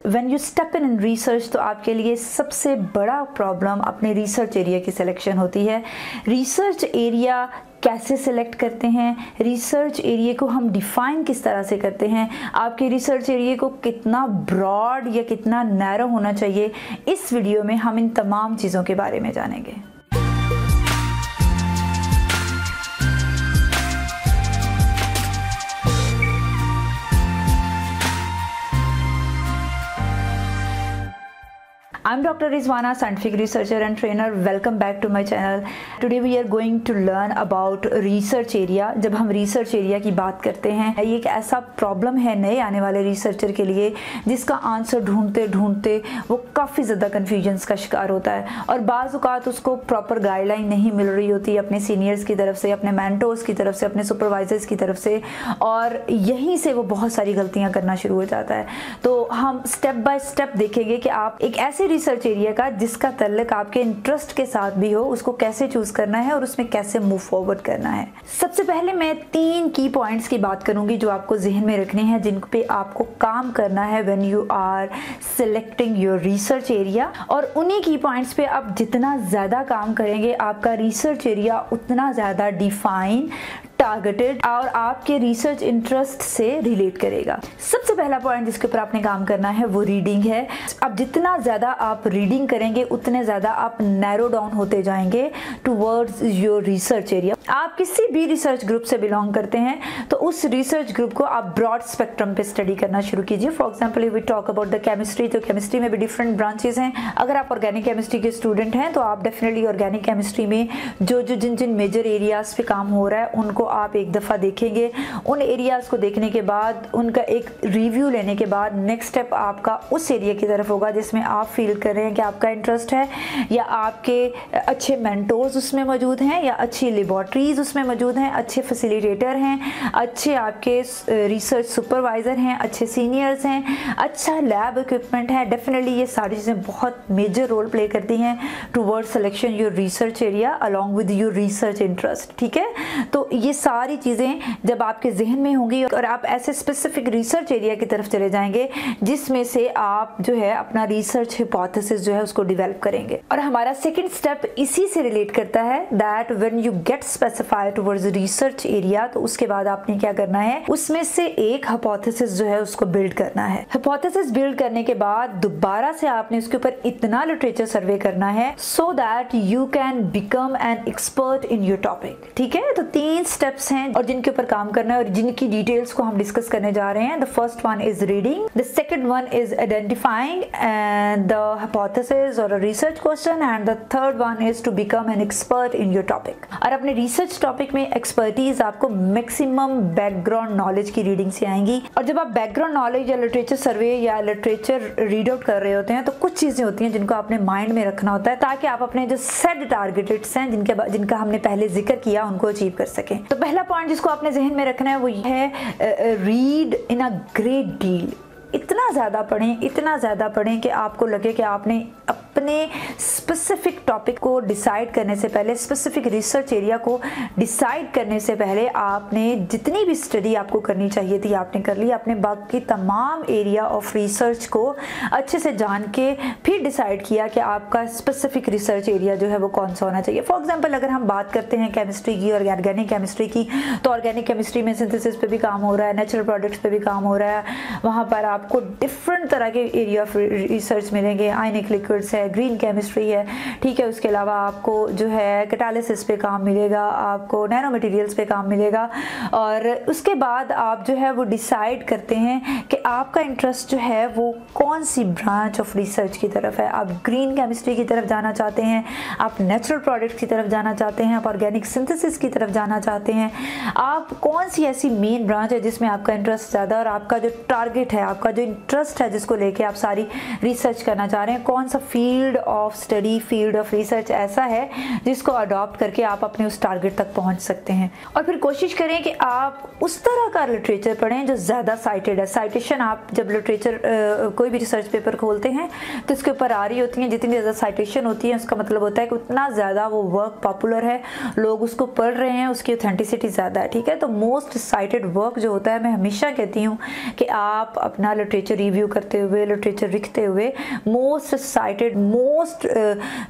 When you step in research तो आपके लिए सबसे बड़ा प्रॉब्लम अपने रिसर्च एरिया की सिलेक्शन होती है। रिसर्च एरिया कैसे सिलेक्ट करते हैं, रिसर्च एरिया को हम डिफाइन किस तरह से करते हैं, आपके रिसर्च एरिया को कितना ब्रॉड या कितना नैरो होना चाहिए, इस वीडियो में हम इन तमाम चीज़ों के बारे में जानेंगे। I'm Dr. Rizwana, scientific researcher and trainer. Welcome back to my channel. Today we are going to learn about research area. जब हम research area की बात करते हैं, ये एक ऐसा प्रॉब्लम है नए आने वाले रिसर्चर के लिए जिसका आंसर ढूंढते ढूंढते वो काफ़ी ज़्यादा कन्फ्यूजन्स का शिकार होता है और बाज़ औक़ात उसको प्रॉपर गाइडलाइन नहीं मिल रही होती अपने सीनियर्स की तरफ से, अपने मेंटोर्स की तरफ से, अपने सुपरवाइजर्स की तरफ से, और यहीं से वो बहुत सारी गलतियाँ करना शुरू हो जाता है। तो हम स्टेप बाय स्टेप देखेंगे कि आप एक ऐसे रिसर्च एरिया का जिसका तल्लक आपके इंटरेस्ट के साथ भी हो, उसको कैसे चूज करना है और उसमें कैसे मूव फॉरवर्ड करना है। सबसे पहले मैं 3 की पॉइंट्स की बात करूंगी जो आपको जहन में रखने हैं, जिन पे आपको काम करना है when you are selecting your research area. और उन्हीं की पॉइंट्स पे आप जितना ज़्यादा काम करेंगे आपका रिसर्च एरिया उतना ज़्यादा डिफाइन, टारगेटेड और आपके रिसर्च इंटरेस्ट से रिलेट करेगा। सबसे पहला पॉइंट जिसके ऊपर आपने काम करना है वो रीडिंग है। अब जितना ज़्यादा आप रीडिंग करेंगे उतने ज़्यादा आप नैरो डाउन होते जाएंगे टुवर्ड्स योर रिसर्च एरिया। आप किसी भी रिसर्च ग्रुप से बिलोंग करते हैं तो उस रिसर्च ग्रुप को आप ब्रॉड स्पेक्ट्रम पे स्टडी करना शुरू कीजिए। For example we talk about the chemistry, तो केमिस्ट्री में भी डिफरेंट ब्रांचेस हैं। अगर आप ऑर्गेनिक केमिस्ट्री के स्टूडेंट हैं तो आप डेफिनेटली ऑर्गेनिक केमिस्ट्री में जिन मेजर एरियाज पे काम हो रहा है उनको आप एक दफ़ा देखेंगे। उन एरियाज़ को देखने के बाद, उनका एक रिव्यू लेने के बाद नेक्स्ट स्टेप आपका उस एरिया की तरफ होगा जिसमें आप फील कर रहे हैं कि आपका इंटरेस्ट है, या आपके अच्छे मेंटोर्स उसमें मौजूद हैं, या अच्छी लेबॉर्ट्रीज उसमें मौजूद हैं, अच्छे फैसिलिटेटर हैं, अच्छे आपके रिसर्च सुपरवाइज़र हैं, अच्छे सीनियर्स हैं, अच्छा लैब इक्विपमेंट है। डेफिनेटली ये सारी चीज़ें बहुत मेजर रोल प्ले करती हैं towards selection your research area along with your research interest. ठीक है, तो ये सारी चीजें जब आपके जहन में होंगी और आप ऐसे स्पेसिफिक रिसर्च एरिया की तरफ चले जाएंगे जिसमें से आप जो है अपना रिसर्च हिपोथेसिस जो है उसको डेवलप करेंगे। और हमारा सेकंड स्टेप इसी से रिलेट करता है that when you get specified towards research area, तो उसके बाद आपने क्या करना है, उसमें से एक हिपोथेसिस जो है उसको बिल्ड करना है। हिपोथेसिस बिल्ड करने के बाद दोबारा से आपने उसके ऊपर इतना लिटरेचर सर्वे करना है so that you can become an expert in your topic. ठीक है, तो 3 स्टेप्स हैं और जिनके ऊपर काम करना है और जिनकी डिटेल्स को हम डिस्कस करने जा रहे हैं। The first one is reading, the second one is identifying and the hypothesis और research question, and the third one is to become an expert in your topic. और अपने रिसर्च टॉपिक में एक्सपर्टीज आपको maximum background knowledge की reading से आएंगी। और जब आप बैकग्राउंड नॉलेज या लिटरेचर सर्वे या लिटरेचर रीड आउट कर रहे होते हैं तो कुछ चीजें होती हैं जिनको आपने माइंड में रखना होता है ताकि आप अपने जो सेट टारगेटेड्स हैं जिनका हमने पहले जिक्र किया उनको अचीव कर सकें। तो पहला पॉइंट जिसको आपने जहन में रखना है वो ये है read in a great deal. इतना ज़्यादा पढ़ें कि आपको लगे कि आपने अपने स्पेसिफिक टॉपिक को डिसाइड करने से पहले, स्पेसिफिक रिसर्च एरिया को डिसाइड करने से पहले आपने जितनी भी स्टडी आपको करनी चाहिए थी आपने कर ली। आपने बाकी तमाम एरिया ऑफ रिसर्च को अच्छे से जान के फिर डिसाइड किया कि आपका स्पेसिफिक रिसर्च एरिया जो है वो कौन सा होना चाहिए। फॉर एग्जाम्पल अगर हम बात करते हैं केमिस्ट्री की और ऑर्गेनिक केमिस्ट्री की, तो ऑर्गेनिक केमिस्ट्री में सिंथेसिस पे भी काम हो रहा है, नेचुरल प्रोडक्ट्स पे भी काम हो रहा है। वहाँ पर आपको डिफरेंट तरह के एरिया ऑफ रिसर्च मिलेंगे। आयनिक लिक्विड्स है, ग्रीन केमिस्ट्री है, ठीक है, उसके अलावा आपको जो है कैटालिसिस पे काम मिलेगा, आपको नैनो मटेरियल्स पे काम मिलेगा। और उसके बाद आप जो है वो डिसाइड करते हैं कि आपका इंटरेस्ट जो है वो कौन सी ब्रांच ऑफ रिसर्च की तरफ है। आप ग्रीन केमिस्ट्री की तरफ जाना चाहते हैं, आप नेचुरल प्रोडक्ट्स की तरफ जाना चाहते हैं, आप ऑर्गेनिक सिंथेसिस की तरफ जाना चाहते हैं, आप कौन सी ऐसी मेन ब्रांच है जिसमें आपका इंटरेस्ट ज़्यादा और आपका जो टारगेट है, आपका जो इंटरेस्ट है जिसको लेके आप सारी रिसर्च करना चाह रहे हैं, कौन सा field field of study, field of research ऐसा है जिसको अडॉप्ट करके आप अपने उस टारगेट तक पहुंच सकते हैं। और फिर कोशिश करें कि आप उस तरह का लिटरेचर पढ़ें जो ज़्यादा साइटेड है। साइटेशन, आप जब लिटरेचर कोई भी रिसर्च पेपर खोलते हैं तो इसके ऊपर आ रही होती हैं, जितनी ज़्यादा साइटेशन होती है उसका मतलब होता है कि उतना ज़्यादा वो वर्क पॉपुलर है, लोग उसको पढ़ रहे हैं, उसकी ऑथेंटिसिटी ज़्यादा है। ठीक है, तो मोस्ट साइटेड वर्क जो होता है, मैं हमेशा कहती हूँ कि आप अपना लिटरेचर रिव्यू करते हुए, लिटरेचर लिखते हुए मोस्ट साइटेड, मोस्ट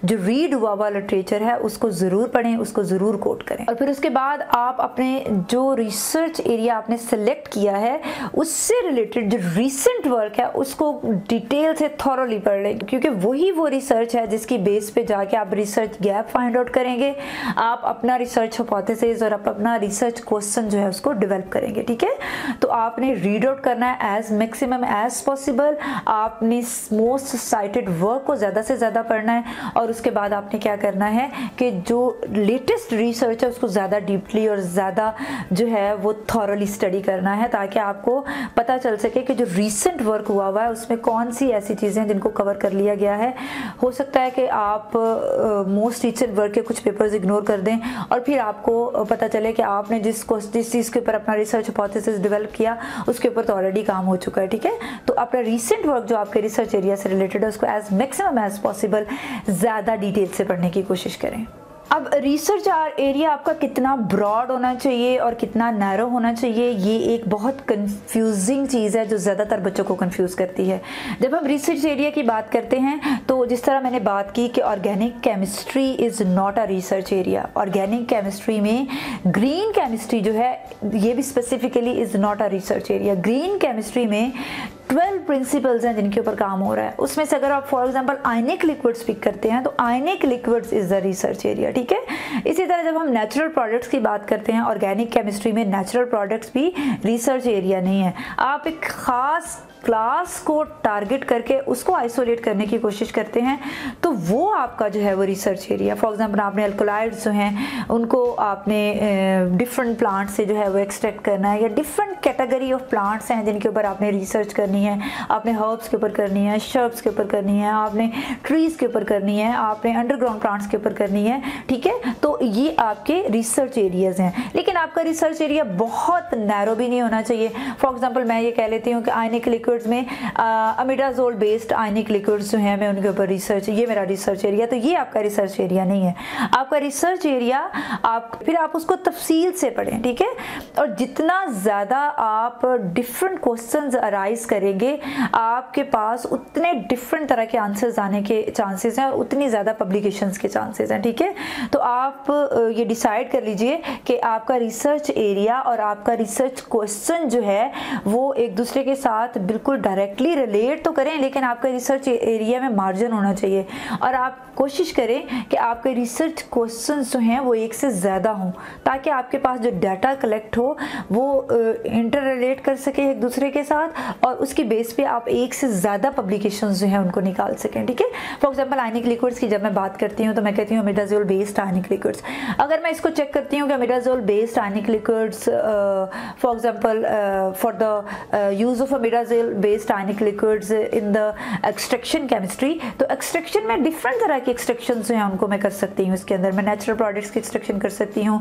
जो रीड हुआ हुआ लिटरेचर है उसको ज़रूर पढ़ें, उसको ज़रूर कोट करें। और फिर उसके बाद आप अपने जो रिसर्च एरिया आपने सेलेक्ट किया है उससे रिलेटेड जो रिसेंट वर्क है उसको डिटेल से थॉरोली पढ़ लें, क्योंकि वही वो रिसर्च है जिसकी बेस पे जाके आप रिसर्च गैप फाइंड आउट करेंगे, आप अपना रिसर्च हाइपोथेसिस और आप अपना रिसर्च क्वेश्चन जो है उसको डेवलप करेंगे। ठीक है, तो आपने रीड आउट करना है एज मैक्सिमम एज पॉसिबल, आपने मोस्ट साइटेड वर्क को ज़्यादा से ज़्यादा पढ़ना है और उसके बाद आपने क्या करना है कि जो लेटेस्ट रिसर्च है उसको ज़्यादा डीपली और ज़्यादा जो है वो थॉरली स्टडी करना है, ताकि आपको पता चल सके कि जो रीसेंट वर्क हुआ हुआ है उसमें कौन सी ऐसी चीज़ें हैं जिनको कवर कर लिया गया है। हो सकता है कि आप मोस्ट रीसेंट वर्क के कुछ पेपर्स इग्नोर कर दें और फिर आपको पता चले कि आपने जिस चीज़ के ऊपर अपना रिसर्च हाइपोथेसिस डेवलप किया उसके ऊपर तो ऑलरेडी काम हो चुका है। ठीक है, तो अपना रीसेंट वर्क जो आपके रिसर्च एरिया से रिलेटेड है उसको एज मैक्सिमम एज पॉसिबल ज़्यादा डिटेल से पढ़ने की कोशिश करें। अब रिसर्च एरिया आपका कितना ब्रॉड होना चाहिए और कितना नैरो होना चाहिए, ये एक बहुत कंफ्यूजिंग चीज़ है जो ज़्यादातर बच्चों को कंफ्यूज करती है। जब हम रिसर्च एरिया की बात करते हैं तो जिस तरह मैंने बात की कि organic chemistry is not a research area, organic chemistry में ग्रीन केमिस्ट्री जो है ये भी specifically is not a research area. Green chemistry में 12 प्रिंसिपल्स हैं जिनके ऊपर काम हो रहा है, उसमें से अगर आप for example ionic liquids pick करते हैं तो ionic liquids is the research area. ठीक है, इसी तरह जब हम नेचुरल प्रोडक्ट्स की बात करते हैं, ऑर्गेनिक केमिस्ट्री में नेचुरल प्रोडक्ट्स भी रिसर्च एरिया नहीं है। आप एक खास क्लास को टारगेट करके उसको आइसोलेट करने की कोशिश करते हैं तो वो आपका जो है वो रिसर्च एरिया। फॉर एग्जांपल आपने अल्कोलाइड्स जो हैं उनको आपने डिफरेंट प्लांट से जो है वो एक्सट्रैक्ट करना है, या डिफरेंट कैटेगरी ऑफ प्लांट्स हैं जिनके ऊपर आपने रिसर्च करनी है, आपने हर्ब्स के ऊपर करनी है, शर्ब्स के ऊपर करनी है, आपने ट्रीज के ऊपर करनी है, आपने अंडरग्राउंड प्लांट्स के ऊपर करनी है। ठीक है, तो ये आपके रिसर्च एरियाज हैं, लेकिन आपका रिसर्च एरिया बहुत नैरो भी नहीं होना चाहिए। फॉर एग्जाम्पल मैं ये कह लेती हूँ कि आयनिक लिक्विड्स में अमिडाजोल बेस्ड आयनिक लिक्विड्स जो हैं मैं उनके ऊपर रिसर्च, ये मेरा रिसर्च एरिया, तो ये आपका रिसर्च एरिया नहीं है। आपका रिसर्च एरिया फिर आप उसको तफसील से पढ़ें। ठीक है, और जितना ज़्यादा आप डिफरेंट क्वेश्चंस अराइज करेंगे आपके पास उतने डिफरेंट तरह के आंसर्स आने के चांसेस हैं और उतनी ज़्यादा पब्लिकेशंस के चांसेस हैं। ठीक है, तो आप ये डिसाइड कर लीजिए कि आपका रिसर्च एरिया और आपका रिसर्च क्वेश्चन जो है वो एक दूसरे के साथ बिल्कुल डायरेक्टली रिलेट तो करें, लेकिन आपका रिसर्च एरिया में मार्जिन होना चाहिए और आप कोशिश करें कि आपके रिसर्च क्वेश्चंस जो हैं वो एक से ज़्यादा हों, ताकि आपके पास जो डाटा कलेक्ट हो वो इंटर रिलेट कर सके एक दूसरे के साथ और उसकी बेस पे आप एक से ज़्यादा पब्लिकेशंस जो हैं उनको निकाल सकें। ठीक है, फॉर एग्जांपल आयनिक लिक्विड्स की जब मैं बात करती हूँ तो मैं कहती हूँ अमिडाजोल बेस्ड आयनिक लिक्विड्स। अगर मैं इसको चेक करती हूँ कि imidazole based ionic liquids for example for the use of imidazole based ionic liquids in the extraction chemistry, तो एक्सट्रैक्शन में डिफरेंट तरह के एक्सट्रैक्शन जो हैं उनको मैं कर सकती हूँ। इसके अंदर मैं नेचुरल प्रोडक्ट्स की एक्सट्रैक्शन कर सकती हूँ,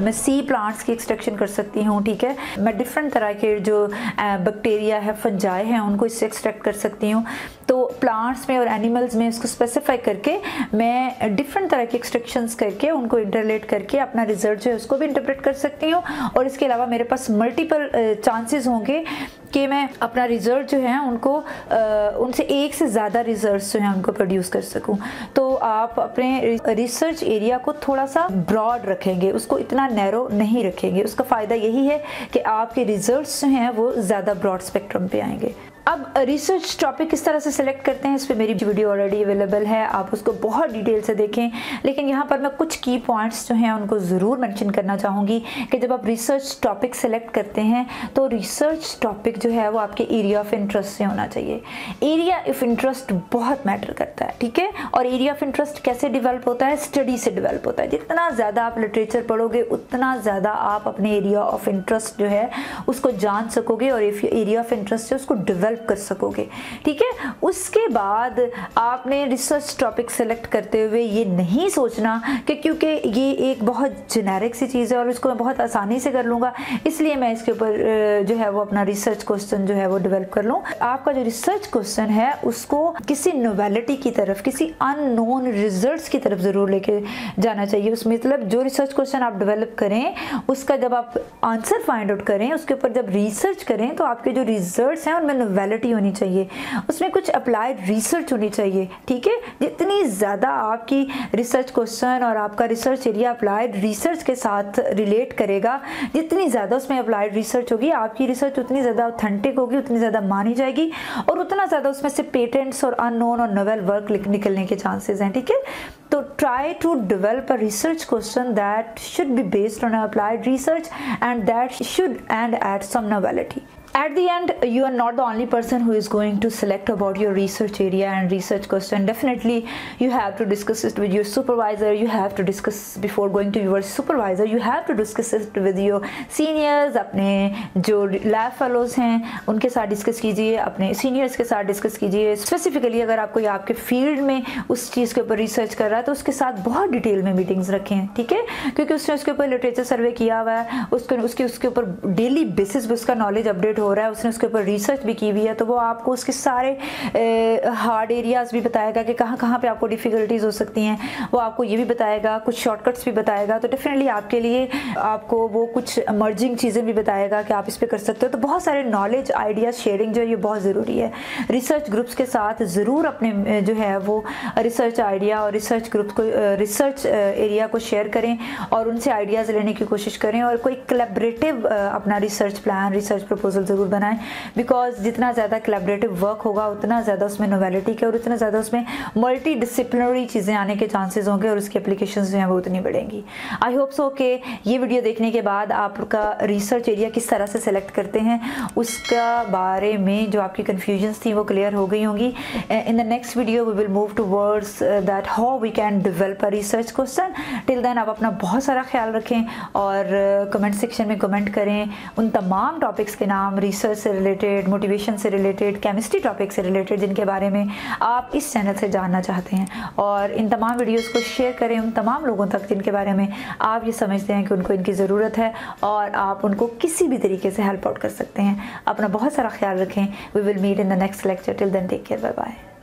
मैं सी प्लांट्स की एक्सट्रैक्शन कर सकती हूँ। ठीक है, मैं डिफरेंट तरह के जो बैक्टीरिया है, फंजाई हैं, उनको इससे एक्सट्रैक्ट कर सकती हूँ। तो प्लांट्स में और एनिमल्स में इसको स्पेसिफाई करके मैं डिफरेंट तरह के एक्सट्रैक्शंस करके उनको इंटरलेट करके अपना रिजल्ट जो है उसको भी इंटरप्रेट कर सकती हूँ। और इसके अलावा मेरे पास मल्टीपल चांसेस होंगे कि मैं अपना रिजल्ट जो है उनको उनसे एक से ज़्यादा रिजल्ट्स जो हैं उनको प्रोड्यूस कर सकूं। तो आप अपने रिसर्च एरिया को थोड़ा सा ब्रॉड रखेंगे, उसको इतना नैरो नहीं रखेंगे। उसका फ़ायदा यही है कि आपके रिजल्ट्स जो हैं वो ज़्यादा ब्रॉड स्पेक्ट्रम पे आएंगे। अब रिसर्च टॉपिक किस तरह से सिलेक्ट करते हैं इस पे मेरी वीडियो ऑलरेडी अवेलेबल है, आप उसको बहुत डिटेल से देखें। लेकिन यहाँ पर मैं कुछ की पॉइंट्स जो हैं उनको ज़रूर मेंशन करना चाहूँगी कि जब आप रिसर्च टॉपिक सेलेक्ट करते हैं तो रिसर्च टॉपिक जो है वो आपके एरिया ऑफ इंटरेस्ट से होना चाहिए। एरिया ऑफ इंटरेस्ट बहुत मैटर करता है। ठीक है, और एरिया ऑफ इंटरेस्ट कैसे डेवलप होता है? स्टडी से डेवलप होता है। जितना ज़्यादा आप लिटरेचर पढ़ोगे उतना ज़्यादा आप अपने एरिया ऑफ इंटरेस्ट जो है उसको जान सकोगे और एरिया ऑफ इंटरेस्ट से उसको डेवलप डेवलप कर सकोगे। ठीक है, उसके बाद आपने रिसर्च टॉपिक सेलेक्ट करते हुए ये नहीं सोचना कि क्योंकि ये एक बहुत जेनेरिक सी चीज़ है और इसको मैं बहुत आसानी से कर लूँगा, इसलिए मैं इसके ऊपर जो है वो अपना रिसर्च क्वेश्चन जो है वो डेवलप कर लूँ। आपका जो रिसर्च क्वेश्चन है उसको किसी नोवेलिटी की तरफ, किसी अननोन रिजल्ट्स की तरफ ज़रूर लेके जाना चाहिए। उसमें मतलब जो रिसर्च क्वेश्चन आप डेवलप करें उसका जब आप आंसर फाइंड आउट करें, उसके ऊपर जब रिसर्च करें तो आपके जो रिजल्ट्स हैं उनमें नोवेलिटी होनी चाहिए, उसमें कुछ अप्लाइड रिसर्च होनी चाहिए। ठीक है, जितनी ज़्यादा आपकी रिसर्च क्वेश्चन और आपका रिसर्च एरिया अप्लाइड रिसर्च के साथ रिलेट करेगा, जितनी ज़्यादा उसमें अप्लाइड रिसर्च होगी, आपकी रिसर्च उतनी ज़्यादा ऑथेंटिक होगी, उतनी ज़्यादा मानी जाएगी और उतना ज़्यादा उसमें से पेटेंट्स और अननोन और नोवेल वर्क निकलने के चांसेस हैं। ठीक है, तो try to develop a research question that should be based on applied research and that should and add some novelty. At the end, you are not the only person who is going to select about your research area and research question. Definitely, you have to discuss it with your supervisor. You have to discuss before going to your supervisor. You have to discuss it with your seniors. अपने जो lab fellows हैं उनके साथ discuss कीजिए, अपने seniors के साथ discuss कीजिए। स्पेसिफिकली अगर आप कोई आपके फील्ड में उस चीज़ के ऊपर रिसर्च कर रहा है तो उसके साथ बहुत डिटेल में मीटिंग्स रखें। ठीक है, क्योंकि उसने उसके ऊपर लिटरेचर सर्वे किया हुआ है, उसके ऊपर डेली बेसिस पे उसका नॉलेज अपडेट हो रहा है, उसने उसके ऊपर रिसर्च भी की हुई है, तो वो आपको उसके सारे हार्ड एरियाज भी बताएगा कि कहाँ कहाँ पे आपको डिफ़िकल्टीज हो सकती हैं। वो आपको ये भी बताएगा, कुछ शॉर्टकट्स भी बताएगा। तो डेफिनेटली आपके लिए आपको वो कुछ इमर्जिंग चीज़ें भी बताएगा कि आप इस पर कर सकते हो। तो बहुत सारे नॉलेज आइडियाज शेयरिंग जो है ये बहुत ज़रूरी है। रिसर्च ग्रुप्स के साथ ज़रूर अपने जो है वो रिसर्च आइडिया और रिसर्च ग्रुप को, रिसर्च एरिया को शेयर करें और उनसे आइडियाज़ लेने की कोशिश करें और कोई कोलैबोरेटिव अपना रिसर्च प्लान, रिसर्च प्रपोजल ज़रूर बनाएं। बिकॉज जितना ज़्यादा कोलैबोरेटिव वर्क होगा उतना ज़्यादा उसमें नोवेलिटी के और उतना ज़्यादा उसमें मल्टी डिसिप्लिनरी चीज़ें आने के चांसेस होंगे और उसकी एप्लीकेशंस जो हैं वो उतनी बढ़ेंगी। आई होप सो कि ये वीडियो देखने के बाद आपका रिसर्च एरिया किस तरह से सेलेक्ट करते हैं उसका बारे में जो आपकी कन्फ्यूजन्स थी वो क्लियर हो गई होंगी। In the next video we will move towards that how we can develop a research question. Till then आप अपना बहुत सारा ख्याल रखें और कमेंट सेक्शन में कमेंट करें उन तमाम टॉपिक्स के नाम, रिसर्च से रिलेटेड, मोटिवेशन से रिलेटेड, केमिस्ट्री टॉपिक से रिलेटेड जिनके बारे में आप इस चैनल से जानना चाहते हैं, और इन तमाम वीडियोस को शेयर करें उन तमाम लोगों तक जिनके बारे में आप ये समझते हैं कि उनको इनकी ज़रूरत है और आप उनको किसी भी तरीके से हेल्प आउट कर सकते हैं। अपना बहुत सारा ख्याल रखें। We will meet in the next lecture. Till then take care, bye bye.